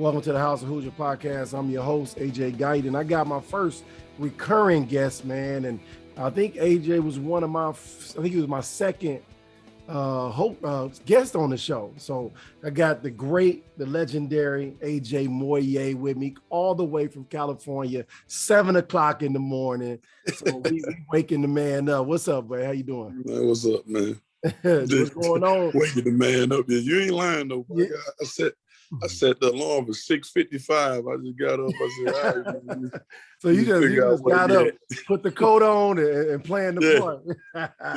Welcome to the House of Hoosier podcast. I'm your host, AJ Guyton. I got my first recurring guest, man, and I think AJ was he was my second guest on the show. So I got the legendary AJ Moye with me all the way from California, 7 o'clock in the morning. So we waking the man up. What's up, man? How you doing? Man, what's up, man? What's going on? Waking the man up. You ain't lying, though. Yeah. I set the alarm for 6:55. I just got up. I said, all right. So you just got up, put the coat on, and playing the part.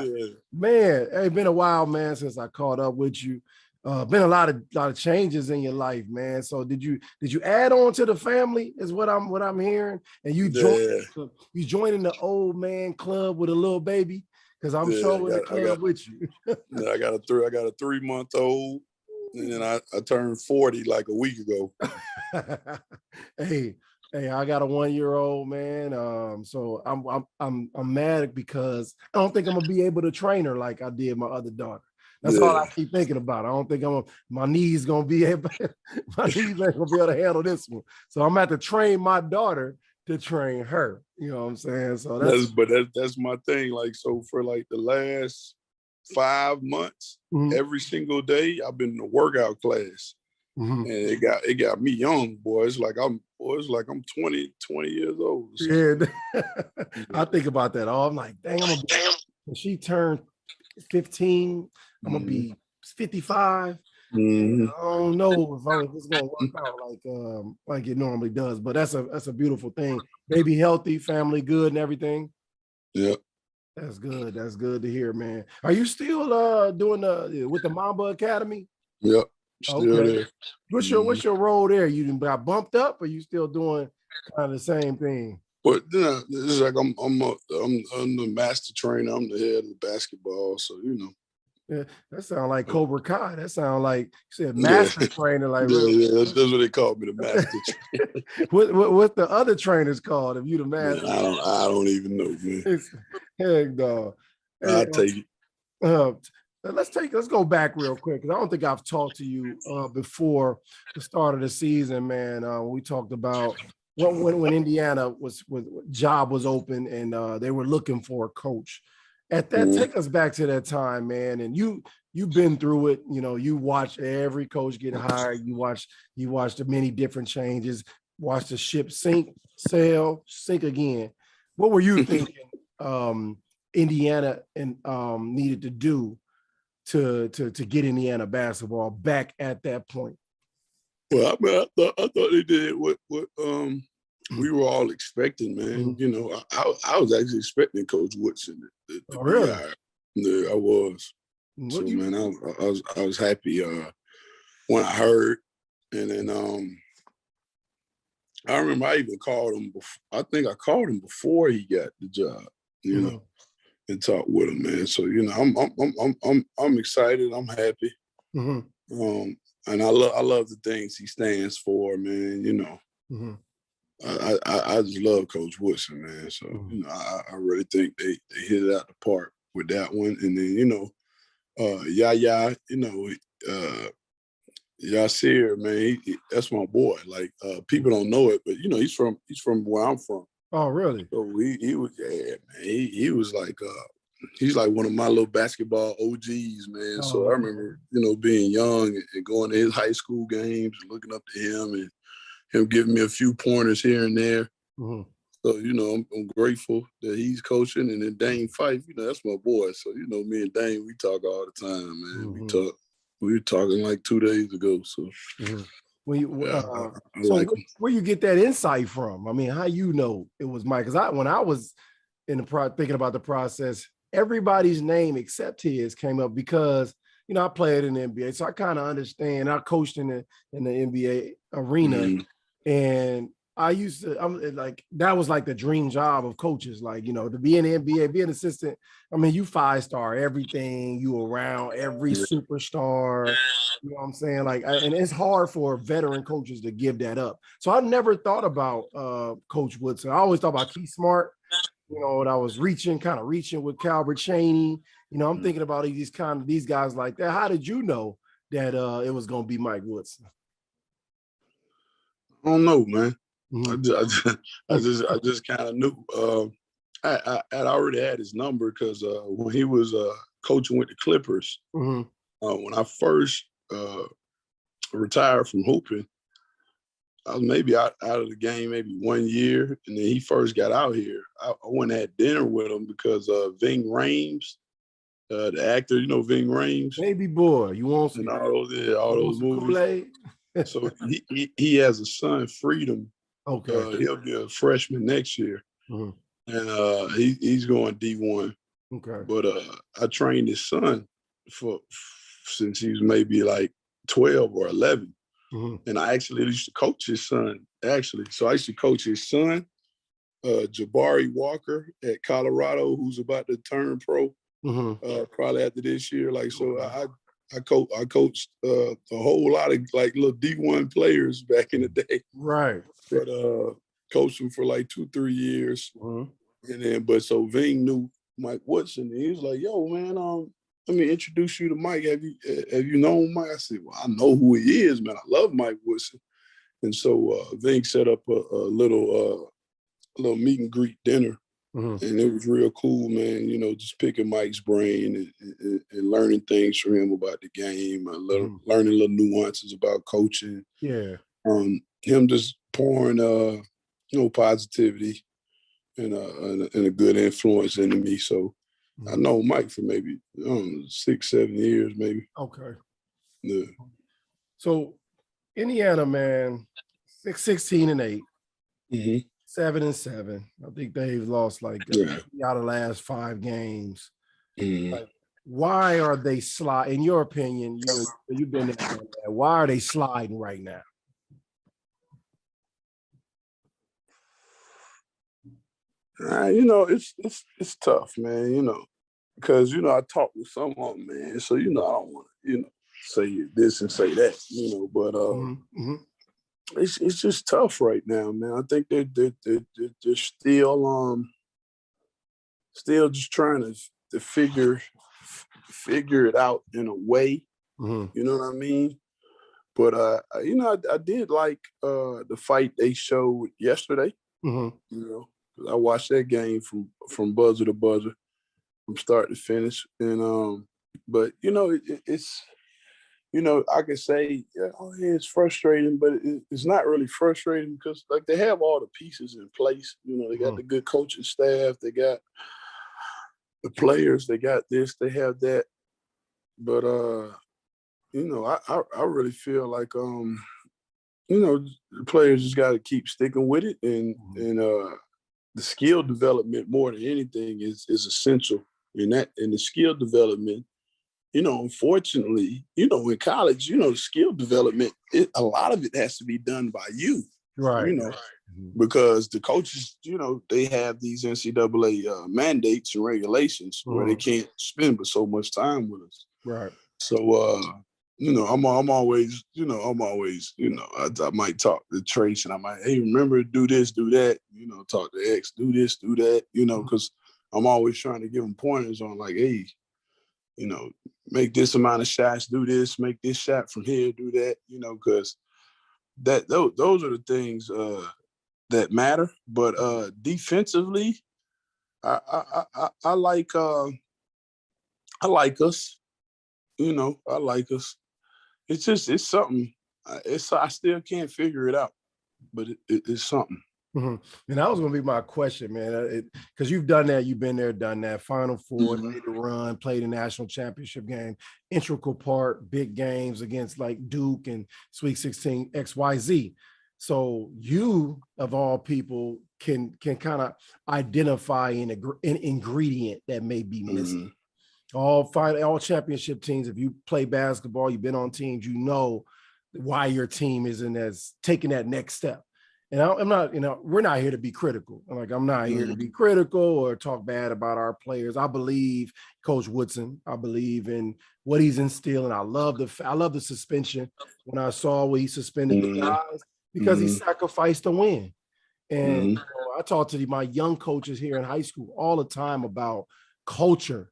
Yeah. Man, it's been a while, man, since I caught up with you. Been a lot of changes in your life, man. So did you add on to the family? Is what I'm hearing, and you joining the old man club with a little baby, because I'm showing the club with you. I got a 3-month-old. And then I turned 40 like a week ago. Hey, I got a 1-year-old, man. So I'm mad because I don't think I'm gonna be able to train her like I did my other daughter. That's all I keep thinking about. I don't think my knees ain't gonna be able to handle this one. So I'm gonna have to train my daughter to train her. You know what I'm saying? So that's my thing. Like, so for like the last 5 months, every single day I've been in a workout class, and it got me young, boy. It's like I'm 20 years old. Yeah, I think about that all. I'm like, dang, when she turned 15, I'm gonna be 55. I don't know if it's gonna work out like it normally does, but that's a beautiful thing. Baby healthy, family good, and everything. Yeah. That's good. That's good to hear, man. Are you still doing with the Mamba Academy? Yep, still there. What's your role there? You got bumped up, or you still doing kind of the same thing? But it's like I'm the master trainer. I'm the head of the basketball, so you know. Yeah, that sounds like Cobra Kai. That sounds like you said master trainer. Like that's what they call me, the master trainer. What the other trainers called? If you the master, man, I don't even know, man. Heck, dog. I'll take it. Let's go back real quick, because I don't think I've talked to you before the start of the season, man. We talked about when Indiana job was open and they were looking for a coach. At that, take us back to that time, man. And you've been through it. You know, you watch every coach get hired. You watch the many different changes. Watch the ship sink, sail, sink again. What were you thinking? Indiana needed to do to get Indiana basketball back at that point? Well, I mean, I thought they did what we were all expecting, man. You know, I was actually expecting Coach Woodson to really? be hired. Yeah, I was. Man, I was happy when I heard, and then I remember I even called him. I think I called him before he got the job. You know, and talked with him, man. So you know, I'm excited. I'm happy. And I love the things he stands for, man. You know. I just love Coach Woodson, man. So, you know, I really think they hit it out the park with that one. And then, you know, Yaya, you know, Yasir, man, that's my boy. Like, people don't know it, but, you know, he's from where I'm from. Oh, really? So he was, man. He was like, he's like one of my little basketball OGs, man. So I remember, you know, being young and going to his high school games, looking up to him and him giving me a few pointers here and there. So, you know, I'm grateful that he's coaching. And then Dane Fife, you know, that's my boy. So, you know, me and Dane, we talk all the time, man. We were talking like 2 days ago. So, where you get that insight from? I mean, how you know it was Mike? Because when I was thinking about the process, everybody's name except his came up because, you know, I played in the NBA, so I kind of understand. I coached in the NBA arena. And that was like the dream job of coaches, like, you know, to be in the NBA, be an assistant. I mean, you 5-star everything, you around every superstar, you know what I'm saying? Like, and it's hard for veteran coaches to give that up. So I never thought about Coach Woodson. I always thought about Keith Smart, you know, and I was kind of reaching with Calbert Chaney. You know, I'm thinking about these guys like that. How did you know that it was going to be Mike Woodson? I don't know, man. Mm-hmm. I just kind of knew. I'd already had his number because when he was coaching with the Clippers, Mm-hmm. when I first retired from hooping, I was maybe out of the game maybe 1 year, and then he first got out here. I went and had dinner with him because Ving Rhames, the actor, you know Ving Rhames, Baby boy, you want and some? all those movies. Kool-Aid? So he has a son, Freedom. Okay. He'll be a freshman next year, Mm-hmm. and he's going D1. Okay. But I trained his son since he was maybe like 12 or 11. Mm-hmm. And I actually used to coach his son, actually. So I used to coach his son, Jabari Walker at Colorado, who's about to turn pro probably after this year. Like, so I coached a whole lot of like little D1 players back in the day. Right. But coached them for like 2-3 years. And then, but so Ving knew Mike Woodson. And he was like, yo, man, let me introduce you to Mike. Have you known Mike? I said, well, I know who he is, man. I love Mike Woodson. And so Ving set up a little meet and greet dinner. And it was real cool, man, you know, just picking Mike's brain and learning things from him about the game, learning little nuances about coaching. Yeah. Him just pouring, positivity and a good influence into me. So I know Mike for maybe 6-7 years, maybe. Okay. Yeah. So Indiana, man, 16-8, 7-7. I think they've lost like out of the last 5 games. Like, why are they sliding? In your opinion, you've been there. Why are they sliding right now? It's tough, man. Because I talked with some of them, man. So I don't want to say this and say that, But it's just tough right now, man. I think they're still just trying to figure it out in a way. You know what I mean? But I did like the fight they showed yesterday. I watched that game from buzzer to buzzer, from start to finish, and but it's I could say it's frustrating, but it's not really frustrating because like they have all the pieces in place. They got the good coaching staff, they got the players, they got this, they have that, but I really feel like the players just got to keep sticking with it, and the skill development more than anything is essential in that. And the skill development, unfortunately, in college, skill development, a lot of it has to be done by you, right? Because the coaches, they have these NCAA mandates and regulations where they can't spend but so much time with us, right? So, I'm always, I might talk to Trayce and I might, hey, remember to do this, do that, talk to X, do this, do that, because I'm always trying to give them pointers on like, hey, make this amount of shots, do this, make this shot from here, do that, because those are the things that matter. But defensively, I like us. I like us. It's something. I still can't figure it out, but it's something. And that was going to be my question, man, because you've done that. You've been there, done that. Final Four, made the run, played a national championship game, integral part, big games against like Duke and Sweet 16, XYZ. So you, of all people, can kind of identify an ingredient that may be missing. All championship teams, if you play basketball, you've been on teams, why your team isn't as taking that next step. And I'm not, we're not here to be critical. I'm not here to be critical or talk bad about our players. I believe Coach Woodson. I believe in what he's instilling. I love the suspension when I saw where he suspended the guys because he sacrificed to win. And I talk to my young coaches here in high school all the time about culture.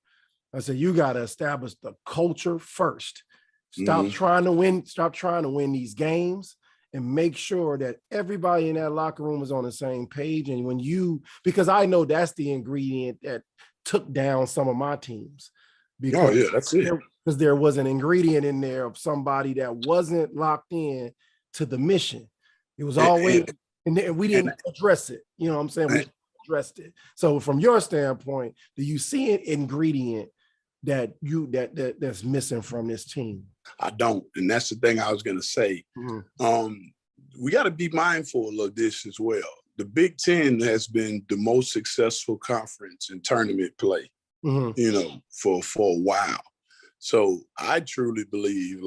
I said, you got to establish the culture first. Stop trying to win. Stop trying to win these games and make sure that everybody in that locker room is on the same page. And because I know that's the ingredient that took down some of my teams. Because that's it. Because there was an ingredient in there of somebody that wasn't locked in to the mission. It was always, and we didn't address it. You know what I'm saying? We addressed it. So from your standpoint, do you see an ingredient that's missing from this team? I don't. And that's the thing I was going to say. Mm-hmm. We got to be mindful of this as well. The Big Ten has been the most successful conference in tournament play, for a while. So I truly believe,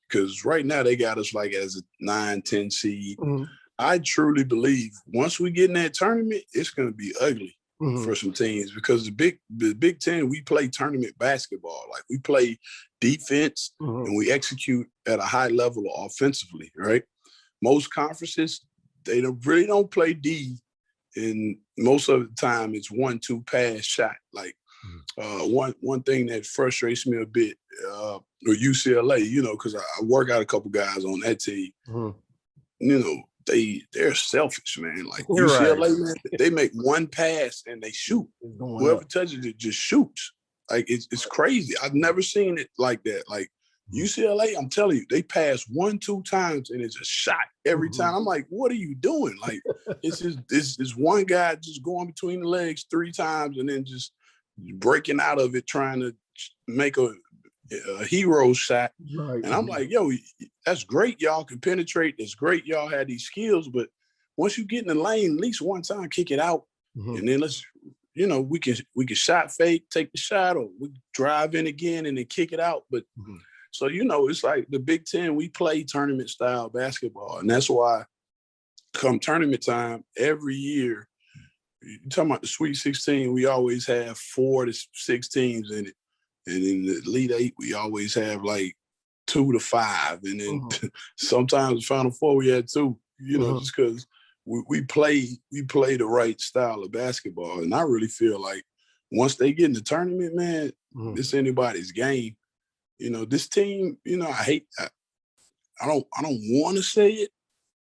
because right now they got us as a 9-10 seed. Mm-hmm. I truly believe once we get in that tournament, it's going to be ugly for some teams, because the Big Ten, we play tournament basketball. We play defense and we execute at a high level offensively, right? Most conferences, they really don't play D, and most of the time it's 1-2 pass shot. One thing that frustrates me a bit, or UCLA, because I work out a couple guys on that team. They're selfish, man. UCLA, man, they make one pass and they shoot. Whoever touches it just shoots. It's crazy. I've never seen it like that. UCLA, I'm telling you, they pass 1-2 times and it's a shot every time. I'm like, what are you doing? It's just one guy just going between the legs 3 times and then just breaking out of it, trying to make a hero shot. Right. And I'm like, yo, that's great. Y'all can penetrate. It's great. Y'all had these skills, but once you get in the lane, at least one time, kick it out. And then we can shot fake, take the shot, or we drive in again and then kick it out. But so, it's the Big Ten, we play tournament style basketball. And that's why come tournament time every year, you're talking about the Sweet 16, we always have 4 to 6 teams in it. And in the Elite 8, we always have 2 to 5. And then sometimes the Final Four, we had 2, just because we play the right style of basketball. And I really feel like once they get in the tournament, man, it's anybody's game. This team, I don't want to say it,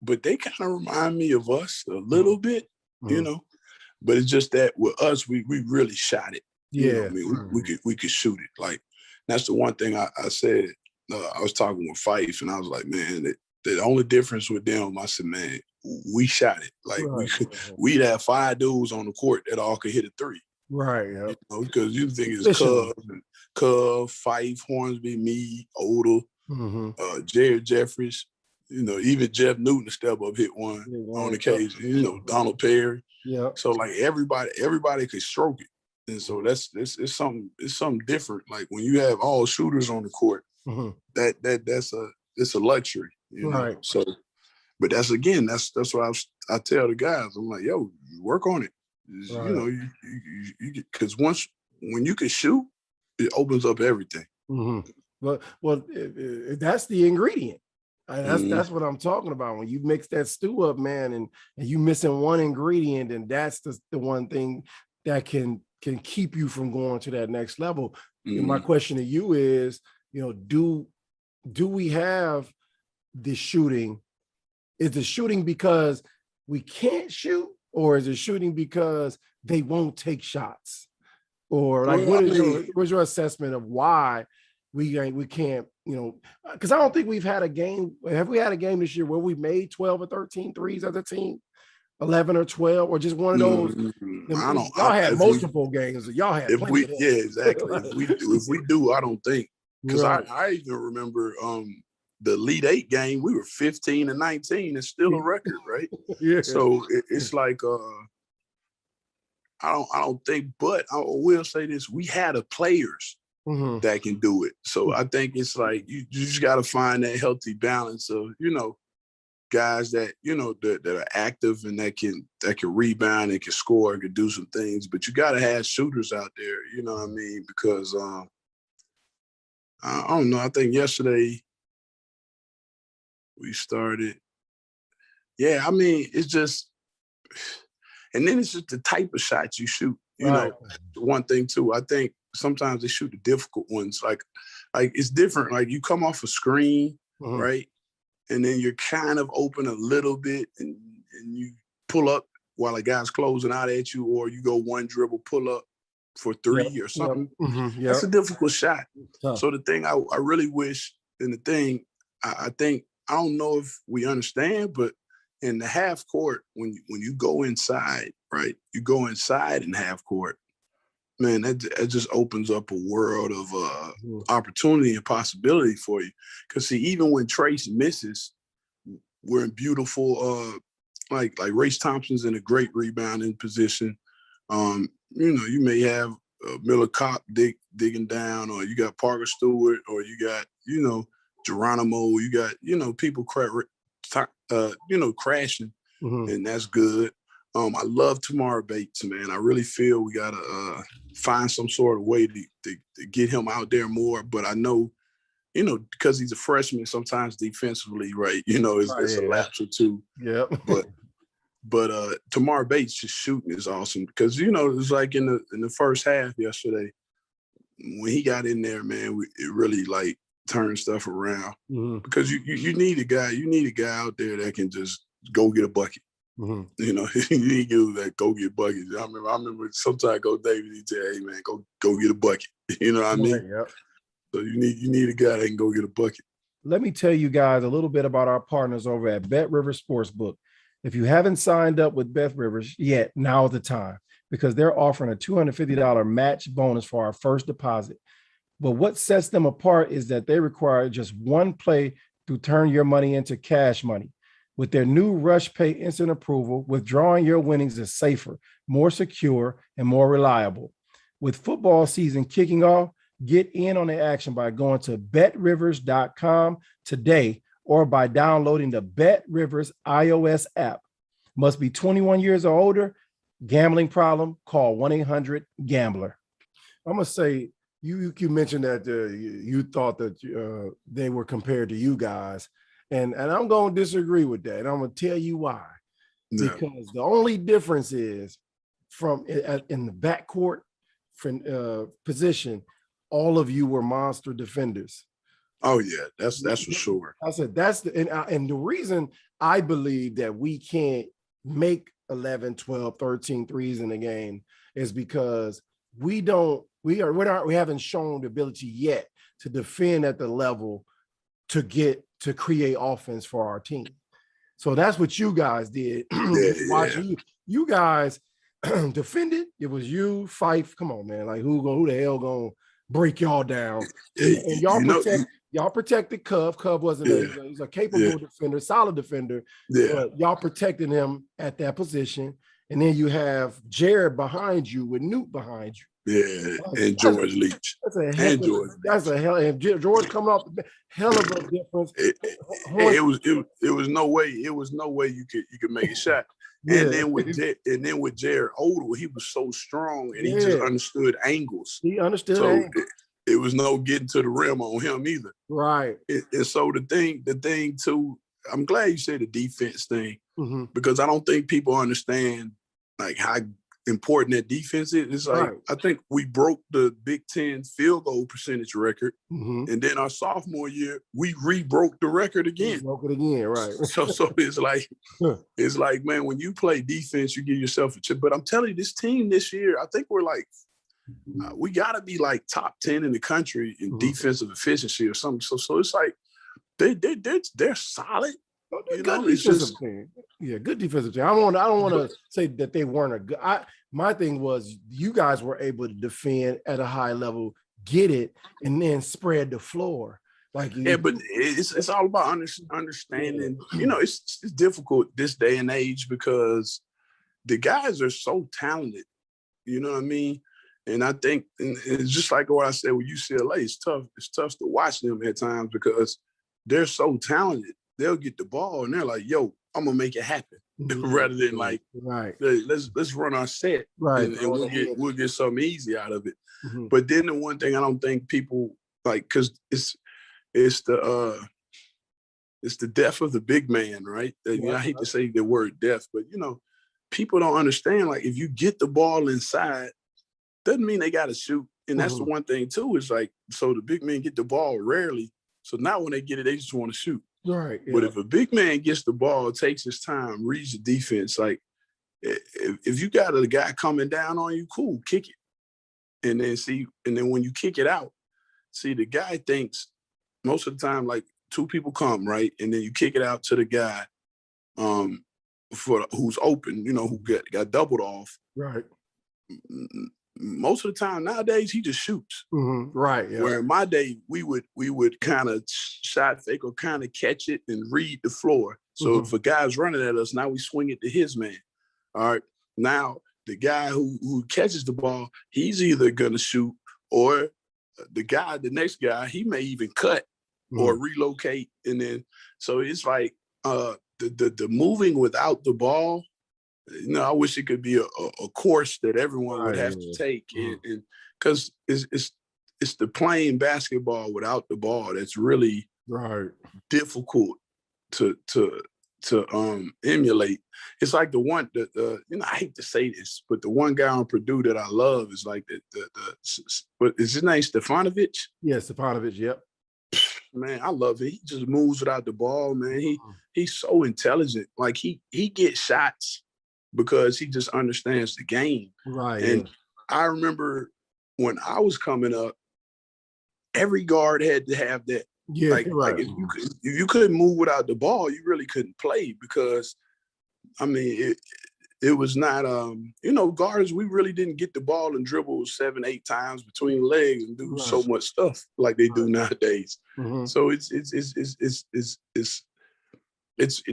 but they kind of remind me of us a little bit, but it's just that with us, we really shot it. Yeah. We could shoot it. That's the one thing I said. I was talking with Fife and I was like, man, the only difference with them, I said, man, we shot it. We'd have 5 dudes on the court that all could hit a 3. Right. Yep. Because you think it's Cub, Fife, Hornsby, me, Odell, Jared Jeffries, even Jeff Newton step up hit one on occasion, Donald Perry. Yeah. So everybody could stroke it. And so it's something different. When you have all shooters on the court, it's a luxury, Right. So, but that's what I tell the guys. I'm like, yo, work on it. Right. Because when you can shoot, it opens up everything. Well, that's the ingredient. That's what I'm talking about. When you mix that stew up, man, and you missing one ingredient, and that's the one thing that can keep you from going to that next level. And my question to you is, do we have the shooting? Is the shooting because we can't shoot, or is it shooting because they won't take shots? Or what's your assessment of why we can't, because I don't think we've had a game. Have we had a game this year where we made 12 or 13 threes as a team? 11 or 12, or just one of those? Y'all had multiple games. Y'all had plenty of them. Yeah, exactly. if we do, I don't think. Because I even remember the Elite 8 game, we were 15 and 19. It's still a record, right? Yeah. So it's I don't think, but I will say this: we had the players that can do it. So I think it's you just got to find that healthy balance of guys that that are active and that can rebound and can score and can do some things. But you got to have shooters out there. You know what I mean? Because I don't know. I think yesterday we started. Yeah, I mean, it's just, and then it's just the type of shots you shoot. You know, one thing too. I think sometimes they shoot the difficult ones. Like it's different. Like you come off a screen, right? and then you're kind of open a little bit, and you pull up while a guy's closing out at you, or you go one dribble pull up for three or something. That's a difficult shot. So the thing I really wish, and the thing I think, I don't know if we understand, but in the half court, when you go inside, right? You go inside in half court, man, that just opens up a world of opportunity and possibility for you. Because see, even when Trayce misses, we're in beautiful, like Race Thompson's in a great rebounding position. You may have Miller Kopp digging down, or you got Parker Stewart, or you got, Geronimo, you got, people crashing, and that's good. I love Tamar Bates, man. I really feel we got to find some sort of way to get him out there more. But I know, because he's a freshman, sometimes defensively, right, it's a lapse or two. Yeah. But Tamar Bates just shooting is awesome, because, it was like in the first half yesterday, when he got in there, man, it really like turned stuff around, because you need a guy out there that can just go get a bucket. You need you that go get buckets. I remember sometimes Coach David, he'd say, "Hey man, go get a bucket." You know what I mean? Yep. So you need a guy that can go get a bucket. Let me tell you guys a little bit about our partners over at BetRivers Sportsbook. If you haven't signed up with BetRivers yet, now's the time, because they're offering a $250 match bonus for our first deposit. But what sets them apart is that they require just one play to turn your money into cash money. With their new Rush Pay instant approval, withdrawing your winnings is safer, more secure, and more reliable. With football season kicking off, get in on the action by going to betrivers.com today, or by downloading the BetRivers iOS app. Must be 21 years or older. Gambling problem? Call 1-800-GAMBLER. I'm going to say, you mentioned that you thought that they were compared to you guys. And I'm going to disagree with that. And I'm going to tell you why. No. Because the only difference is in the backcourt position, all of you were monster defenders. Oh yeah, that's for sure. I said and the reason I believe that we can't make 11, 12, 13 threes in the game is because we haven't shown the ability yet to defend at the level to create offense for our team. So that's what you guys did. You guys defended. It was you, Fife. Come on, man. Like who the hell gonna break y'all down? And y'all protected Cub. Cub wasn't he's a capable defender, solid defender. But y'all protected him at that position. And then you have Jared behind you with Newt behind you. Yeah, and George Leach. That's a hell. And George coming off the hell of a difference. It was no way. It was no way you could make a shot. And then with Jared Odell, he was so strong, and he just understood angles. He understood angles. It was no getting to the rim on him either. Right. And so the thing too, I'm glad you said the defense thing, because I don't think people understand like how important that defense is. It's like, I think we broke the Big Ten field goal percentage record, and then our sophomore year we re-broke the record again. Broke it again, right? So it's like, man, when you play defense, you give yourself a chip. But I'm telling you, this team this year, I think we're like, we got to be like top 10 in the country in defensive efficiency or something. So it's like they're solid. Good defensive team. Yeah, good defensive team. I don't want to say that they weren't a good. My thing was you guys were able to defend at a high level, get it, and then spread the floor. But it's all about understanding. It's difficult this day and age because the guys are so talented. You know what I mean? And I think, and it's just like what I said with UCLA. It's tough. It's tough to watch them at times because they're so talented. They'll get the ball and they're like, "Yo, I'm gonna make it happen," rather than like, let's run our set, and we'll get something easy out of it. But then the one thing I don't think people like, because it's the death of the big man, right? I hate to say the word death, but people don't understand. Like, if you get the ball inside, doesn't mean they got to shoot. And that's the one thing too. Is like, so the big men get the ball rarely. So now when they get it, they just want to shoot. Right. Yeah. But if a big man gets the ball, takes his time, reads the defense, like if you got a guy coming down on you, cool, kick it. And then when you kick it out, see, the guy thinks most of the time, like two people come, right? And then you kick it out to the guy who's open, who got doubled off. Right. Most of the time nowadays, he just shoots. Mm-hmm. Right. Yeah. Where in my day, we would kind of shot fake or kind of catch it and read the floor. So if a guy's running at us, now we swing it to his man. All right. Now the guy who catches the ball, he's either gonna shoot, or the next guy, he may even cut or relocate. And then so it's like the moving without the ball. I wish it could be a course that everyone would have to take, and because it's the playing basketball without the ball that's really difficult to emulate. It's like the one that I hate to say this, but the one guy on Purdue that I love is like what is his name? Stefanovic? Yeah, Stefanovic. Yep. Man, I love it. He just moves without the ball, man. He's so intelligent. Like he gets shots because he just understands the game. Right. And I remember when I was coming up, every guard had to have that. Yeah, like if you couldn't move without the ball, you really couldn't play, because I mean it was not guards, we really didn't get the ball and dribble 7-8 times between legs and do so much stuff like they do nowadays. So it's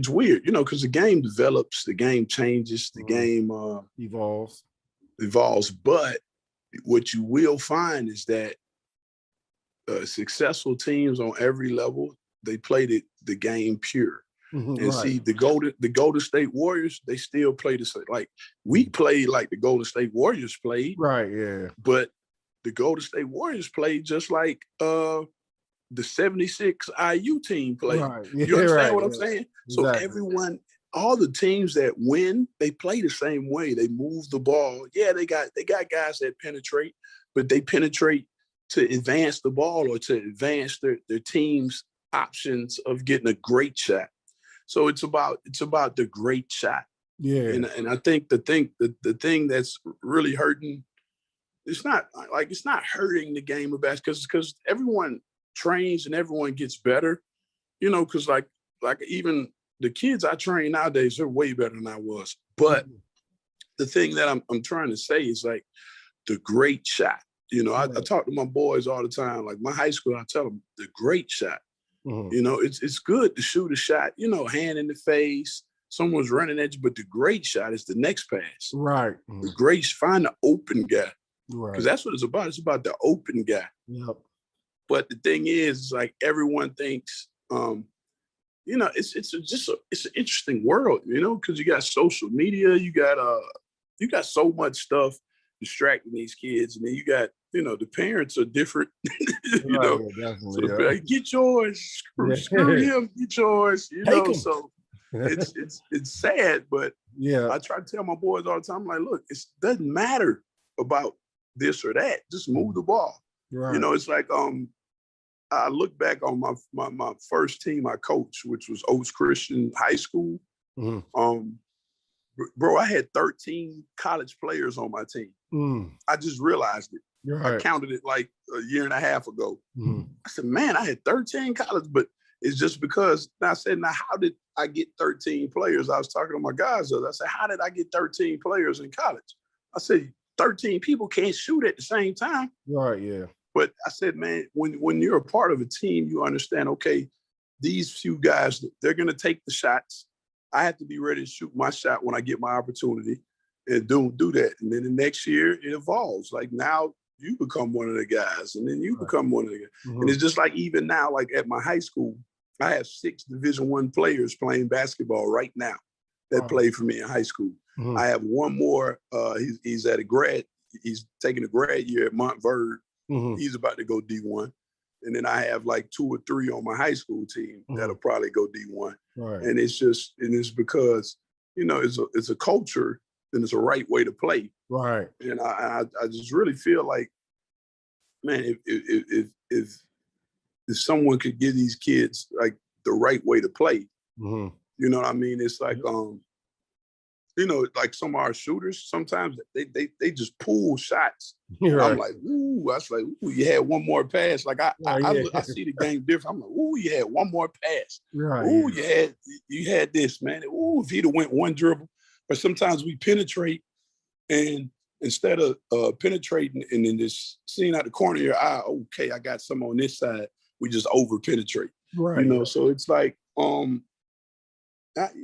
weird, because the game develops, the game changes, the game evolves. But what you will find is that successful teams on every level, they played the game pure. And see, the Golden State Warriors, they still play the same. Like we played like the Golden State Warriors played. Right, yeah. But the Golden State Warriors played just like the 76 IU team played. Right. Yeah, you understand what I'm saying? So exactly. Everyone, all the teams that win, they play the same way. They move the ball. Yeah, they got guys that penetrate, but they penetrate to advance the ball or to advance their team's options of getting a great shot. So it's about the great shot. Yeah. And I think the thing that's really hurting, it's not hurting the game of basketball, because everyone trains and everyone gets better, because like even the kids I train nowadays, they're way better than I was. But the thing that I'm trying to say is like the great shot. I talk to my boys all the time. Like my high school, I tell them the great shot. It's good to shoot a shot, hand in the face, someone's running at you, but the great shot is the next pass. Right. The great, find the open guy. Right. Because that's what it's about. It's about the open guy. Yep. But the thing is, like everyone thinks, it's an interesting world, because you got social media, you got so much stuff distracting these kids, and then you got the parents are different. Like, get yours, screw him, get yours, so it's sad, but I try to tell my boys all the time, like, look, it doesn't matter about this or that, just move the ball. It's like I look back on my first team I coached, which was Oaks Christian High School. Bro, I had 13 college players on my team. I just realized it. I counted it like a year and a half ago. I said, man, I had 13 college, but it's just because I said, now, how did I get 13 players? I was talking to my guys. I said, how did I get 13 players in college? I said, 13 people can't shoot at the same time. Right, yeah. But I said, man, when you're a part of a team, you understand, okay, these few guys, they're going to take the shots. I have to be ready to shoot my shot when I get my opportunity and do that. And then the next year it evolves. Like now you become one of the guys, and then you become one of the guys. And it's just like even now, like at my high school, I have 6 Division I players playing basketball right now that played for me in high school. I have one more. He's he's taking a grad year at Montverde. He's about to go D1. And then I have like 2 or 3 on my high school team that'll probably go D1. And it's because, it's a culture and it's a right way to play. Right. And I just really feel like, man, if someone could give these kids like the right way to play. Mm-hmm. You know what I mean? It's like, you know, like some of our shooters, sometimes they just pull shots. And Right. I'm like, ooh, I was like, ooh, you had one more pass. Like I see the game different. I'm like, ooh, you had one more pass. Right. Ooh, you had this, man. Ooh, if he'd have went one dribble. But sometimes we penetrate, and instead of penetrating and then just seeing out the corner of your eye, okay, I got some on this side, we just over penetrate. Right. You know, so it's like, you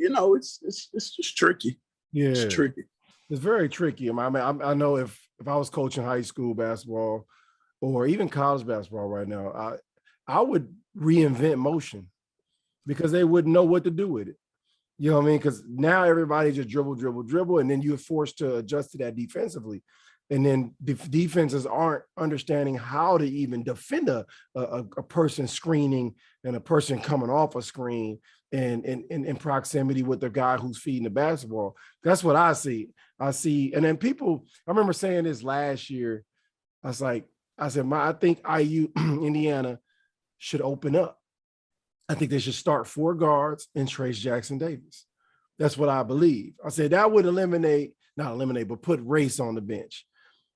know, it's just tricky. Yeah, it's tricky. It's very tricky. I know if I was coaching high school basketball or even college basketball right now, I would reinvent motion because they wouldn't know what to do with it. You know what I mean? Because now everybody just dribble, and then you're forced to adjust to that defensively. And then defenses aren't understanding how to even defend a person screening and a person coming off a screen and in proximity with the guy who's feeding the basketball. That's what I see. And then people, I remember saying this last year. I said, I think IU, Indiana, should open up. I think they should start 4 guards and Trayce Jackson-Davis. That's what I believe. I said that would not eliminate, but put Race on the bench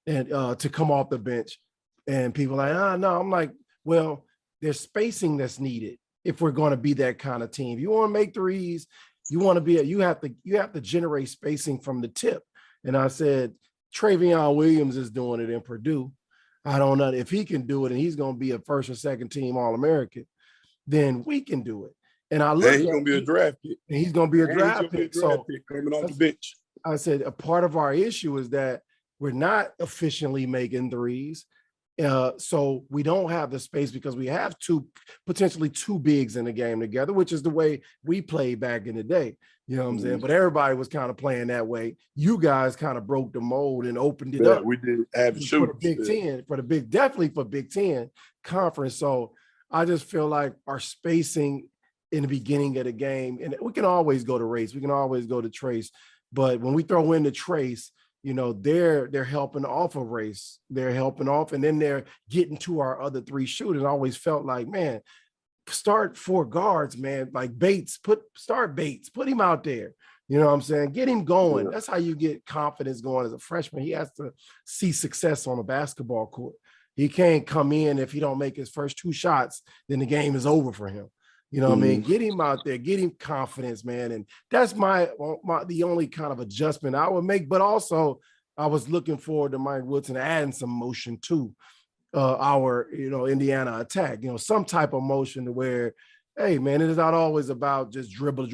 and to come off the bench. And people are like, no. I'm like, well, there's spacing that's needed if we're going to be that kind of team. If you want to make threes, you have to generate spacing from the tip. And I said, Travion Williams is doing it in Purdue. I don't know if he can do it, and he's going to be a first or second team All-American. Then we can do it. And I look. And he's going to be a draft pick. And he's going to be a draft pick. So coming off the bench. I said a part of our issue is that we're not efficiently making threes. So we don't have the space because we have potentially two bigs in the game together, which is the way we played back in the day. You know what I'm saying? But everybody was kind of playing that way. You guys kind of broke the mold and opened it up. We did have for the Big Ten, definitely for Big Ten conference. So I just feel like our spacing in the beginning of the game, and we can always go to Race, we can always go to Trayce, but when we throw in the Trayce, you know, they're helping off a Race, they're helping off, and then they're getting to our other 3 shooters. I always felt like, man, start 4 guards, man, like start Bates, put him out there. You know what I'm saying? Get him going. Yeah. That's how you get confidence going as a freshman. He has to see success on a basketball court. He can't come in if he don't make his first 2 shots, then the game is over for him. You know what I mean? Get him out there, get him confidence, man. And that's the only kind of adjustment I would make. But also, I was looking forward to Mike Woodson adding some motion to our, Indiana attack. You know, some type of motion to where, hey, man, it is not always about just dribble.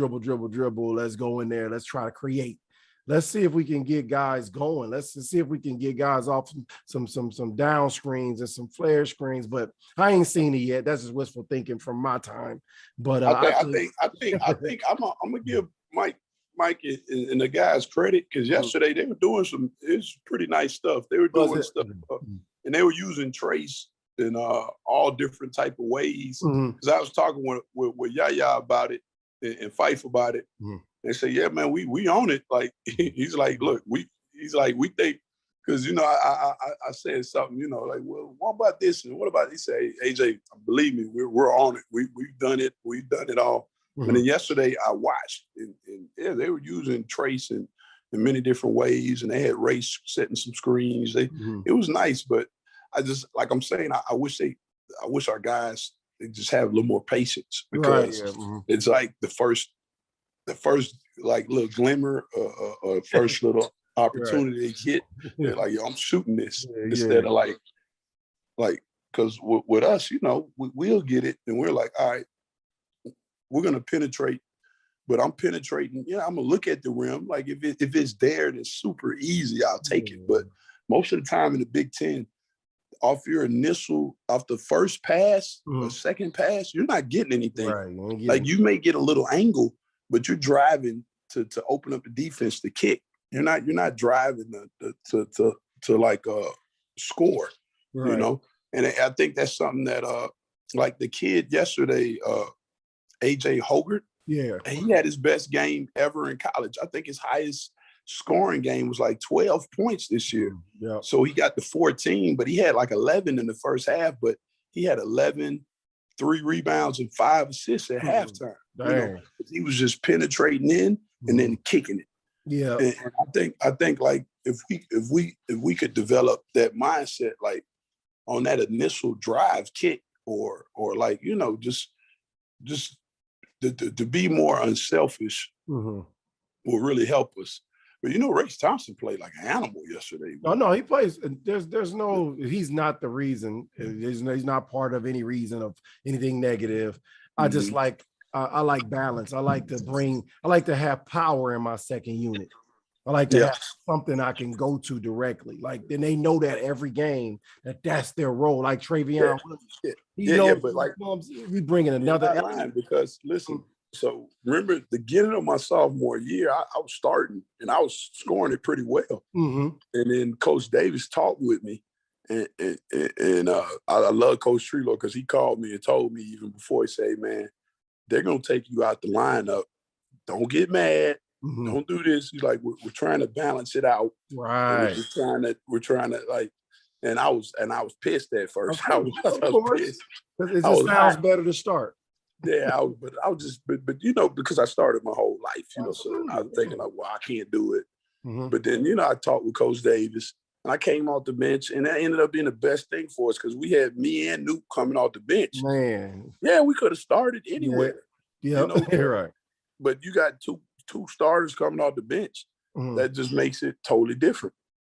Let's go in there. Let's try to create. Let's see if we can get guys going. Let's see if we can get guys off some down screens and some flare screens. But I ain't seen it yet. That's just wishful thinking from my time. But I think I'm gonna give Mike and the guys credit because yesterday they were doing it's pretty nice stuff. They were doing stuff and they were using Trayce in all different type of ways. Because I was talking with Yaya about it and Fife about it. They say, yeah, man, we own it. Like, he's like, look, we think, because, I said something, like, well, what about this? And what about, he say, AJ, believe me, we're on it. We've done it. We've done it all. And then yesterday I watched and yeah, they were using Trayce in many different ways. And they had Race setting some screens. It was nice, but I just, like I'm saying, I wish our guys, they just have a little more patience because it's like the first like little glimmer or first little opportunity they get, they're like, yo, I'm shooting this instead of like because with us, we'll get it and we're like, all right, we're gonna penetrate, but I'm penetrating. I'm gonna look at the rim. Like if it's there, and it's super easy, I'll take it. But most of the time in the Big Ten, off the first pass or second pass, you're not getting anything. Right. Like you may get a little angle, but you're driving to open up the defense to kick. You're not driving to score, right. And I think that's something that like the kid yesterday, AJ Hoggart, he had his best game ever in college. I think his highest scoring game was like 12 points this year. So he got to 14, but he had like 11 in the first half, but he had 11, 3 rebounds and 5 assists at halftime. He was just penetrating in and then kicking it. Yeah. And I think like if we could develop that mindset, like on that initial drive kick or like, just to be more unselfish will really help us. But Race Thompson played like an animal yesterday. Oh no, he plays. There's no. He's not the reason. He's not part of any reason of anything negative. I just like. I like balance. I like to have power in my second unit. I like to have something I can go to directly. Like, then they know that every game that's their role. Like Travion, but like we bringing another line because listen. So remember the beginning of my sophomore year, I was starting and I was scoring it pretty well. And then Coach Davis talked with me, and I love Coach Trelo because he called me and told me even before, he said, "Man, they're gonna take you out the lineup. Don't get mad. Don't do this." He's like, "We're trying to balance it out. Right. We're trying to like." And I was pissed at first. I was pissed. It just sounds better to start. Yeah, but because I started my whole life, so I was thinking like, well, I can't do it. But then, I talked with Coach Davis and I came off the bench and that ended up being the best thing for us because we had me and Nuke coming off the bench. Man. Yeah, we could have started anywhere. Yeah, you're right. But you got two starters coming off the bench. That just makes it totally different.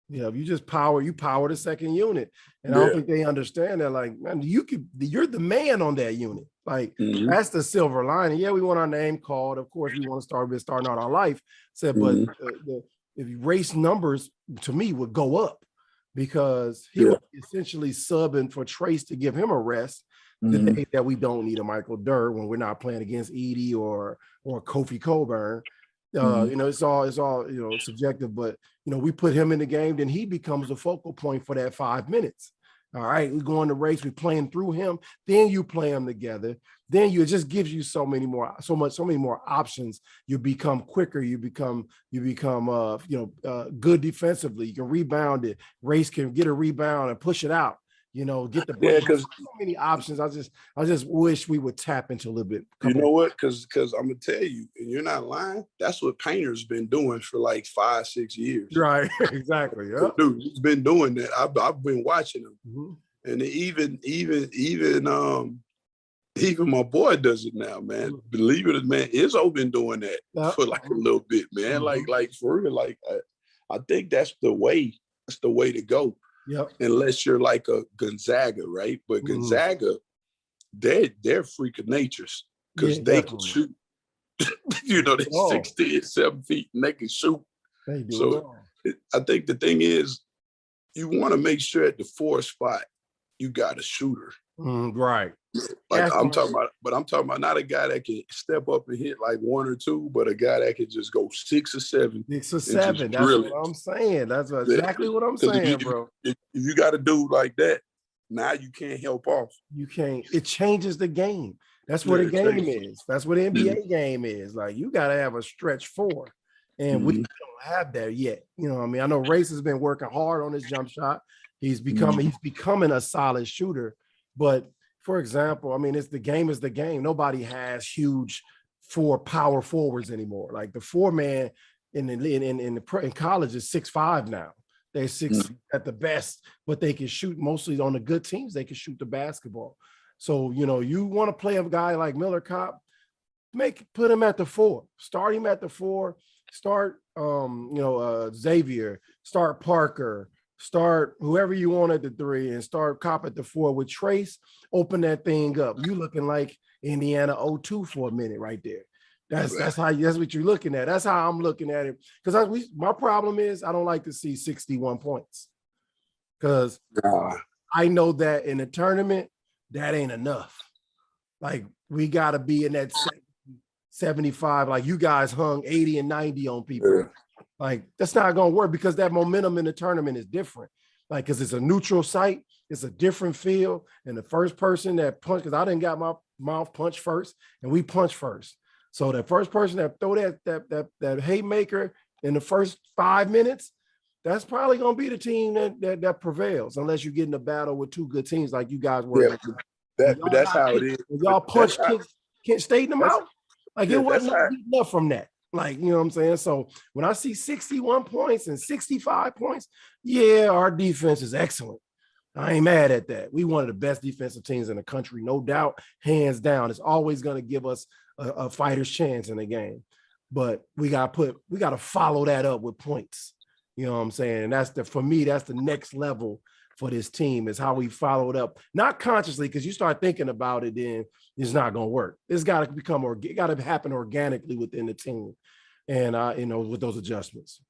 Yeah, you power the second unit. And I don't think they understand that. Like, man, you're the man on that unit. Like, that's the silver lining. Yeah, we want our name called. Of course, we want to start starting out our life. But if you race numbers, to me, would go up because he was essentially subbing for Trayce to give him a rest the day that we don't need a Michael Durr when we're not playing against Edie or Kofi Coburn. It's all subjective, but we put him in the game, then he becomes the focal point for that 5 minutes. All right, we go on the race, we're playing through him, then you play them together, then it just gives you so many more options. You become quicker, you become good defensively. You can rebound it. Race can get a rebound and push it out. Get the because so many options. I just wish we would tap into a little bit. You know what? Because I'm gonna tell you, and you're not lying. That's what Painter's been doing for like 5-6 years. Right. Exactly. Yeah. Dude, he's been doing that. I've been watching him, and even my boy does it now, man. Believe it or not, man, Izzo been doing that for like a little bit, man. Like for real, like I think that's the way. That's the way to go. Yep. Unless you're like a Gonzaga, right? But Gonzaga, they're freak of natures because they can shoot. They're 16, 7 feet, and they can shoot. They do. So I think the thing is, you want to make sure at the 4 spot you got a shooter. Right. Like I'm talking about not a guy that can step up and hit like 1 or 2, but a guy that can just go 6 or 7. 6 or 7. That's what I'm saying. That's exactly what I'm saying, bro. If you got a dude like that, now you can't help off. You can't. It changes the game. That's what a game is. That's what an NBA game is. Like, you got to have a stretch 4. And we don't have that yet. I know Race has been working hard on his jump shot. He's becoming a solid shooter. But for example, it's the game is the game. Nobody has huge 4 power forwards anymore. Like the 4-man in college is 6'5" now. They're 6 at the best, but they can shoot mostly on the good teams. They can shoot the basketball. So, you want to play a guy like Miller Kopp, put him at the 4, start him at the 4, start, Xavier, start Parker, start whoever you want at the 3 and start Kopp at the 4 with Trayce, open that thing up. You looking like Indiana 02 for a minute right there. That's what you're looking at. That's how I'm looking at it. Because my problem is I don't like to see 61 points. Because I know that in the tournament, that ain't enough. Like, we got to be in that 75. Like, you guys hung 80 and 90 on people. Yeah. Like, that's not going to work because that momentum in the tournament is different. Like, because it's a neutral site. It's a different feel. And the first person that punched, because I didn't got my mouth punched first, and we punched first. So the first person that throw that haymaker in the first 5 minutes, that's probably going to be the team that prevails, unless you get in a battle with 2 good teams like you guys were. Yeah. But that's how it is. Y'all punched Kent State in the mouth. Like it wasn't enough from that. Like, you know what I'm saying? So when I see 61 points and 65 points, yeah, our defense is excellent. I ain't mad at that. We one of the best defensive teams in the country, no doubt, hands down. It's always going to give us a fighter's chance in the game. But we got to follow that up with points. You know what I'm saying? And for me, that's the next level for this team is how we followed up, not consciously, because you start thinking about it, then it's not going to work. It's got to happen organically within the team, and with those adjustments.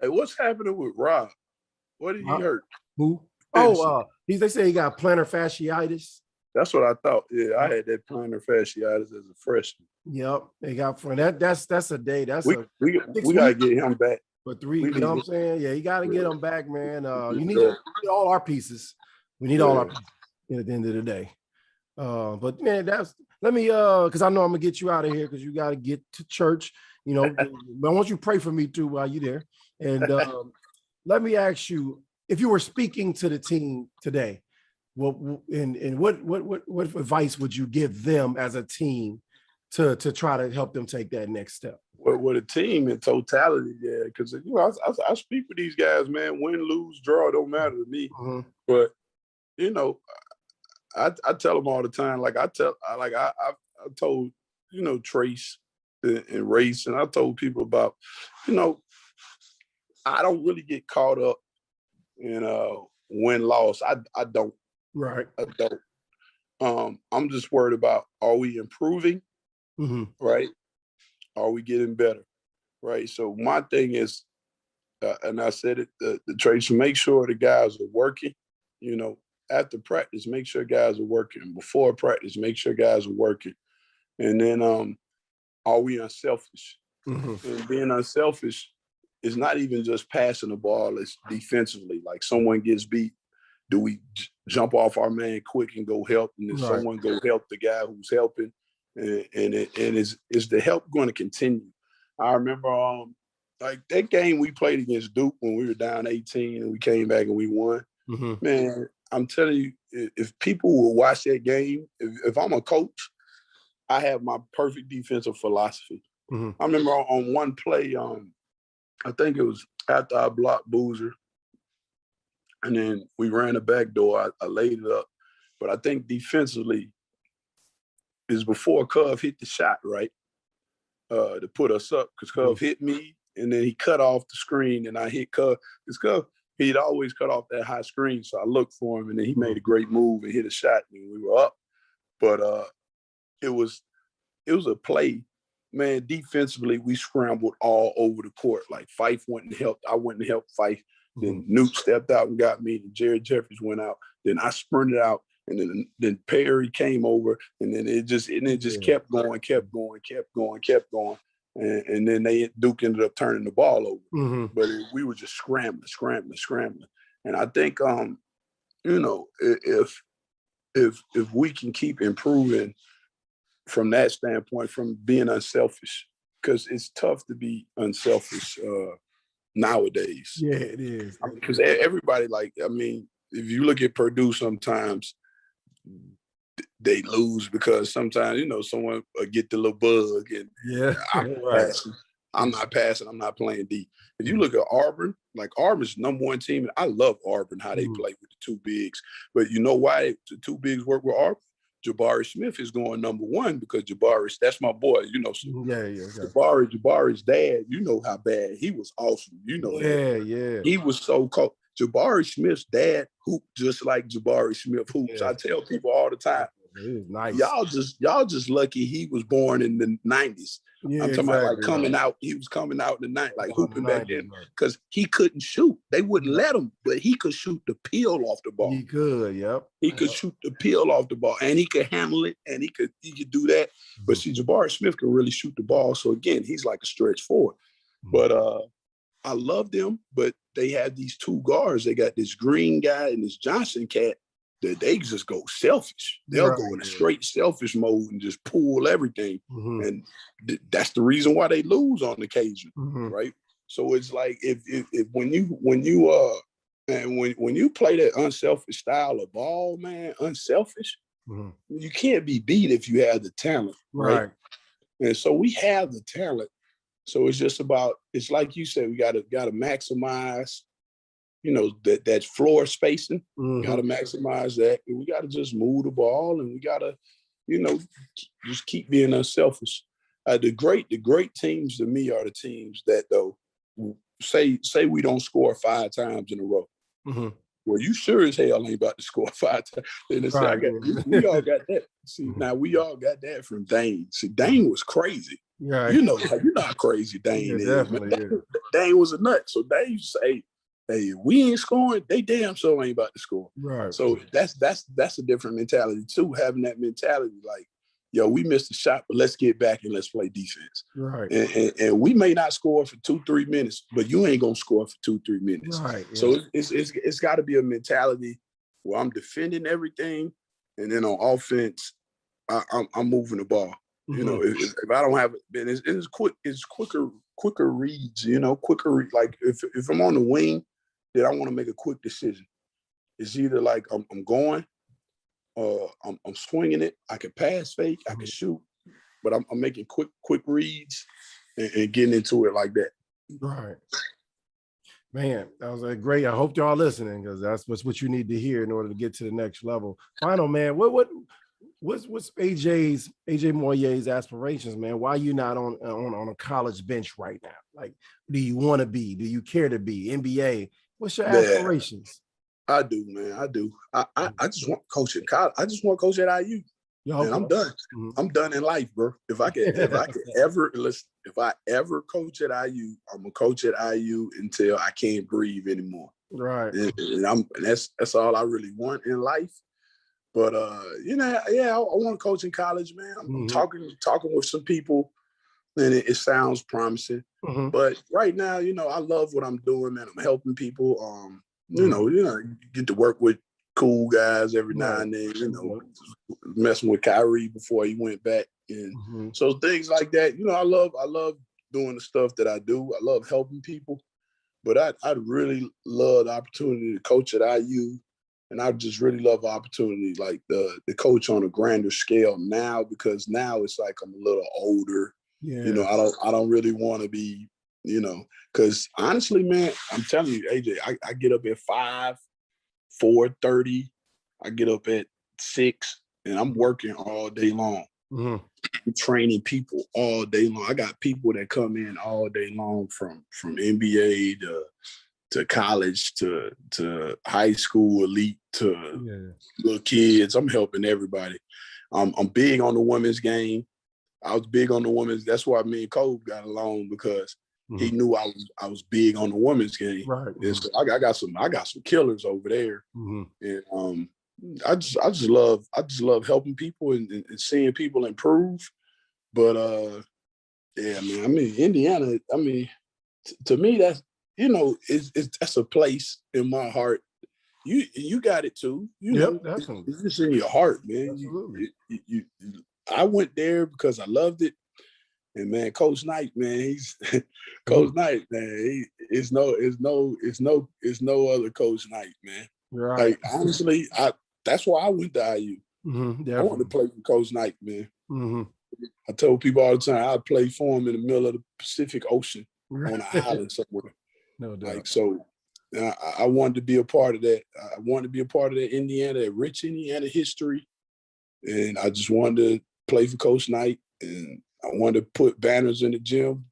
Hey, what's happening with Rob? What did he hurt? Who? They say he got plantar fasciitis. That's what I thought. Yeah, I had that plantar fasciitis as a freshman. Yep, they got that's a day. We gotta get him back. For 3, you know what I'm saying? Yeah, you got to get them back, man. You need all our pieces. We need all our pieces at the end of the day. But man, let me because I know I'm gonna get you out of here because you got to get to church. You know, but I want you to pray for me too while you're there. And let me ask you, if you were speaking to the team today, what advice would you give them as a team to try to help them take that next step? With a team in totality, yeah, because I speak with these guys, man. Win, lose, draw, it don't matter to me. Mm-hmm. But I tell them all the time. Like I told Trayce and Race, and I told people about I don't really get caught up in win loss. I don't. Right. I don't. I'm just worried about, are we improving? Mm-hmm. Right. Are we getting better? Right. So my thing is, and I said it, the Trayce, make sure the guys are working. After practice, make sure guys are working. Before practice, make sure guys are working. And then, are we unselfish? Mm-hmm. And being unselfish is not even just passing the ball. It's defensively. Like someone gets beat, do we jump off our man quick and go help? And then someone go help the guy who's helping? And is the help going to continue? I remember like that game we played against Duke when we were down 18 and we came back and we won. Mm-hmm. Man, I'm telling you, if people will watch that game, if I'm a coach, I have my perfect defensive philosophy. Mm-hmm. I remember on one play, I think it was after I blocked Boozer, and then we ran the back door. I laid it up, but I think defensively, is before Cove hit the shot, right, to put us up, because Cove hit me, and then he cut off the screen, and I hit Cove. Because Cove, he'd always cut off that high screen, so I looked for him, and then he made a great move and hit a shot, and we were up. But it was a play. Man, defensively, we scrambled all over the court. Like, Fife went and helped. I went and helped Fife. Then Newt stepped out and got me, and Jared Jeffries went out. Then I sprinted out. And then Perry came over, and then it just kept going. And then Duke ended up turning the ball over. Mm-hmm. But we were just scrambling. And I think, if we can keep improving from that standpoint, from being unselfish, because it's tough to be unselfish nowadays. Yeah, it is. Because everybody, if you look at Purdue sometimes, they lose because sometimes, someone get the little bug and I'm not passing, I'm not playing D. If you look at Auburn, like Auburn's number one team, and I love Auburn, how they play with the two bigs. But you know why the two bigs work with Auburn? Jabari Smith is going number one because that's my boy, So Jabari's dad, how bad he was awesome, Yeah. He was so cold. Jabari Smith's dad hooped just like Jabari Smith hoops. Yeah. I tell people all the time, nice. Y'all just lucky he was born in the 90s. Yeah, I'm talking about coming out. He was coming out in the 90s, hooping back then, because he couldn't shoot. They wouldn't let him, but he could shoot the peel off the ball. He could, yep. He could shoot the peel off the ball, and he could handle it, and he could do that. But see, Jabari Smith can really shoot the ball. So again, he's like a stretch forward. But I love them, but they have these two guards. They got this Green guy and this Johnson cat that they just go selfish. They'll go in a straight selfish mode and just pull everything. Mm-hmm. And that's the reason why they lose on occasion, right? So it's like if when you play that unselfish style of ball, man, unselfish, You can't be beat if you have the talent, right? And so we have the talent. So it's just about, it's like you said, we gotta maximize, that floor spacing. Gotta maximize that. And we gotta just move the ball, and we gotta, just keep being unselfish. The great teams to me are the teams that, though, say we don't score 5 times in a row. Well, you sure as hell ain't about to score 5 times. And it's we all got that. See, now we all got that from Dane. See, Dane was crazy. Right. You know how crazy Dane is. Man. Dane was a nut. So Dane used to say, hey, we ain't scoring, they damn sure ain't about to score. Right. So that's a different mentality too, having that mentality like, yo, we missed a shot, but let's get back and let's play defense. Right. And we may not score for 2-3 minutes, but you ain't gonna score for 2-3 minutes. Right. So it's got to be a mentality where I'm defending everything, and then on offense, I'm moving the ball. If I don't have it, it's quicker reads. Like if I'm on the wing, then I want to make a quick decision. It's either like I'm going. I'm swinging it. I can pass fake. I can shoot, but I'm making quick reads and getting into it like that. Right, man. That was great. I hope y'all listening, because that's what you need to hear in order to get to the next level. Final, man. What's AJ Moye's aspirations, man? Why you not on a college bench right now? Like, do you want to be? Do you care to be NBA? What's your aspirations? I do, man. I do. I just want to coach at college. I just want to coach at IU. And I'm done. I'm done in life, bro. If I ever coach at IU, I'm gonna coach at IU until I can't breathe anymore. Right. And that's all I really want in life. But I want to coach in college, man. I'm talking with some people, and it sounds promising. But right now, I love what I'm doing, man. I'm helping people. Get to work with cool guys every now and then, messing with Kyrie before he went back. And so things like that, I love doing the stuff that I do. I love helping people, but I'd really love the opportunity to coach at IU. And I just really love the opportunity, like the coach on a grander scale now, because now it's like I'm a little older. Yeah. I don't really want to be, because honestly, man, I'm telling you, AJ, I get up at 5, 4:30. I get up at 6, and I'm working all day long. I'm training people all day long. I got people that come in all day long from NBA to college to high school elite to little kids. I'm helping everybody. I'm big on the women's game. I was big on the women's. That's why me and Cole got along, because he knew I was big on the women's game. Right. So I got some killers over there. And I just love helping people and seeing people improve. But man, I mean, Indiana, I mean, to me, that's that's a place in my heart. You got it too. Definitely. It's just in your heart, man. Absolutely. I went there because I loved it. And man, Coach Knight, man, he's Coach Knight, man. It's no other Coach Knight, man. Right. Like, honestly, that's why I went to IU. I wanted to play for Coach Knight, man. I told people all the time I'd play for him in the middle of the Pacific Ocean on an island somewhere. No doubt. Like, so I wanted to be a part of that. I wanted to be a part of that that rich Indiana history. And I just wanted to play for Coach Knight, and I wanted to put banners in the gym.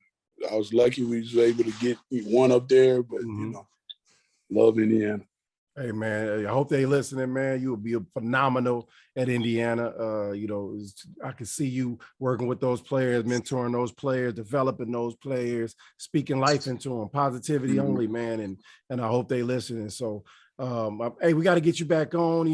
I was lucky we was able to get one up there, but love Indiana. Hey man, I hope they listening, man. You will be phenomenal at Indiana. I can see you working with those players, mentoring those players, developing those players, speaking life into them, positivity only, man. And I hope they listening. So, hey, we got to get you back on.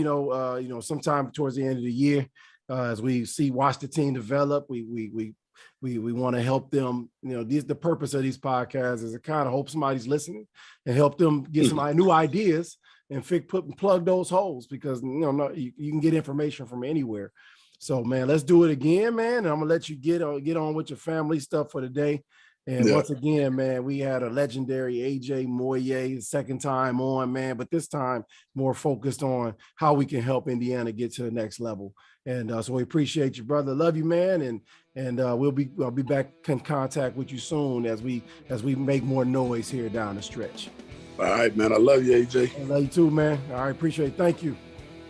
Sometime towards the end of the year, as we watch the team develop. We want to help them. The purpose of these podcasts is to kind of hope somebody's listening and help them get some new ideas and plug those holes, because you can get information from anywhere. So man, let's do it again, man. And I'm gonna let you get on with your family stuff for the day. And once again, man, we had a legendary AJ Moye, second time on, man, but this time more focused on how we can help Indiana get to the next level. And so we appreciate you, brother. Love you, man. And I'll be back in contact with you soon as we make more noise here down the stretch. All right, man. I love you, AJ. I love you too, man. All right, appreciate it. Thank you.